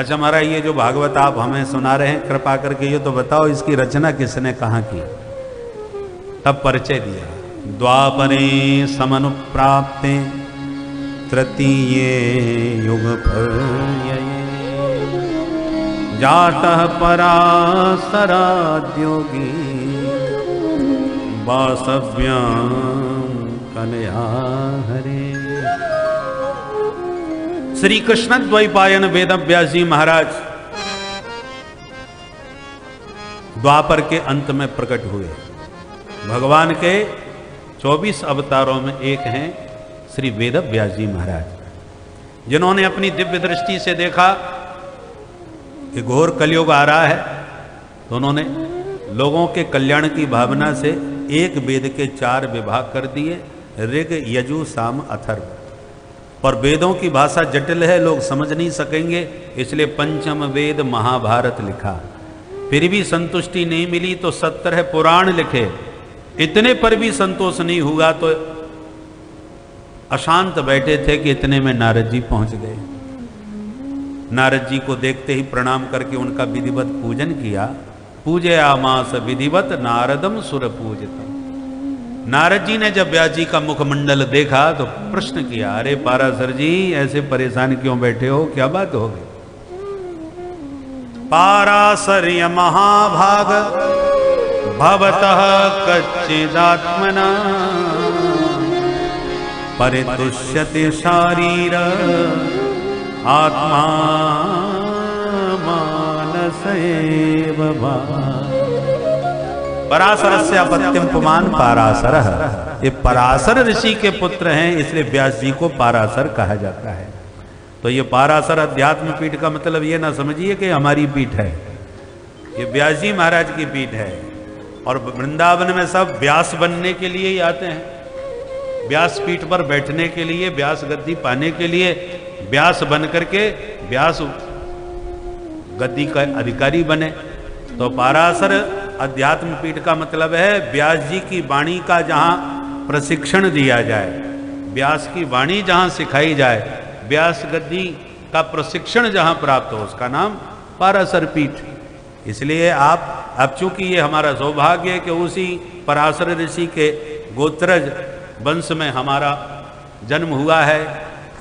अच्छा महाराज, ये जो भागवत आप हमें सुना रहे हैं, कृपा करके ये तो बताओ इसकी रचना किसने कहाँ की? तब परिचय दिया। द्वापरे समनुप्राप्ते तृतीये युग पर्यये जातः पराशराद्योगी वासव्यां कलया हरे। श्री कृष्ण द्वैपायन वेदव्यास जी महाराज द्वापर के अंत में प्रकट हुए। भगवान के 24 अवतारों में एक हैं श्री वेदव्यास जी महाराज, जिन्होंने अपनी दिव्य दृष्टि से देखा कि घोर कलयुग आ रहा है, तो उन्होंने लोगों के कल्याण की भावना से एक वेद के 4 विभाग कर दिए, ऋग यजु साम अथर्व। और वेदों की भाषा जटिल है, लोग समझ नहीं सकेंगे, इसलिए पंचम वेद महाभारत लिखा। फिर भी संतुष्टि नहीं मिली तो 17 पुराण लिखे, इतने पर भी संतोष नहीं हुआ तो अशांत बैठे थे कि इतने में नारद जी पहुंच गए। नारद जी को देखते ही प्रणाम करके उनका विधिवत पूजन किया। पूजे आमास विधिवत नारदम सुर पूजितम। नारद जी ने जब व्यास जी का मुखमंडल देखा तो प्रश्न किया, अरे पाराशर जी ऐसे परेशान क्यों बैठे हो, क्या बात हो गई? पाराशर्य महाभाग भवतः कच्चिदात्मना परितुष्यते शारीर आत्मा मानसेव भाव। पराशरस्य अपत्यम पुमान पाराशर। ये पराशर ऋषि के पुत्र हैं, इसलिए व्यास जी को पाराशर कहा जाता है। तो ये पाराशर अध्यात्म पीठ का मतलब ये ना समझिए कि हमारी पीठ है, ये व्यास जी महाराज की पीठ है। और वृंदावन में सब व्यास बनने के लिए ही आते हैं, व्यास पीठ पर बैठने के लिए, व्यास गद्दी पाने के लिए, व्यास बन करके व्यास गद्दी का अधिकारी बने। तो पाराशर अध्यात्म पीठ का मतलब है व्यास जी की वाणी का जहाँ प्रशिक्षण दिया जाए, व्यास की वाणी जहाँ सिखाई जाए, व्यास गद्दी का प्रशिक्षण जहाँ प्राप्त हो, उसका नाम पाराशर पीठ। इसलिए अब चूंकि ये हमारा सौभाग्य है कि उसी पराशर ऋषि के गोत्रज वंश में हमारा जन्म हुआ है,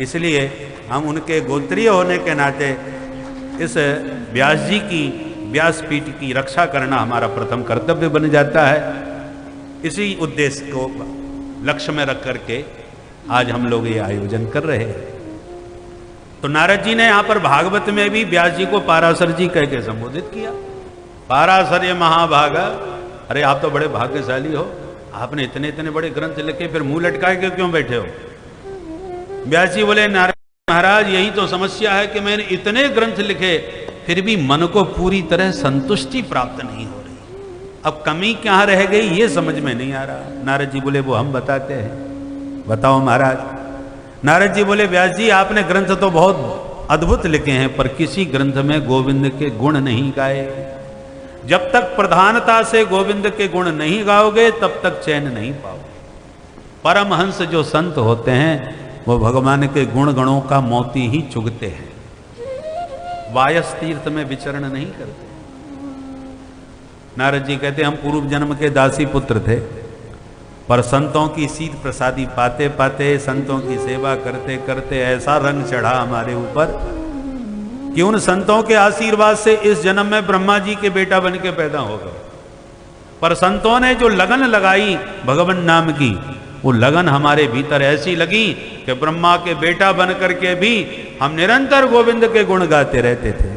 इसलिए हम उनके गोत्रीय होने के नाते इस व्यास जी की व्यासपीठ की रक्षा करना हमारा प्रथम कर्तव्य बन जाता है। इसी उद्देश्य को लक्ष्य में रख करके आज हम लोग ये आयोजन कर रहे हैं। तो नारद जी ने यहाँ पर भागवत में भी व्यास जी को पाराशर जी कह के संबोधित किया। पाराशर्य महाभागा, अरे आप तो बड़े भाग्यशाली हो, आपने इतने इतने बड़े ग्रंथ लिखे, फिर मुंह लटकाए के क्यों बैठे हो? व्यास जी बोले, नारद महाराज यही तो समस्या है कि मैंने इतने ग्रंथ लिखे फिर भी मन को पूरी तरह संतुष्टि प्राप्त नहीं हो रही, अब कमी क्या रह गई ये समझ में नहीं आ रहा। नारद जी बोले, वो हम बताते हैं, बताओ महाराज। नारद जी बोले, व्यास जी आपने ग्रंथ तो बहुत अद्भुत लिखे हैं, पर किसी ग्रंथ में गोविंद के गुण नहीं गाए। जब तक प्रधानता से गोविंद के गुण नहीं गाओगे तब तक चैन नहीं पाओगे। परमहंस जो संत होते हैं वो भगवान के गुण गणों का मोती ही चुगते हैं, वायस तीर्थ में विचरण नहीं करते। नारद जी कहते, हम पूर्व जन्म के दासी पुत्र थे, पर संतों की शीत प्रसादी पाते पाते, संतों की सेवा करते करते ऐसा रंग चढ़ा हमारे ऊपर कि उन संतों के आशीर्वाद से इस जन्म में ब्रह्मा जी के बेटा बन के पैदा हो गए। पर संतों ने जो लगन लगाई भगवान नाम की, वो लगन हमारे भीतर ऐसी लगी कि ब्रह्मा के बेटा बन करके भी हम निरंतर गोविंद के गुण गाते रहते थे।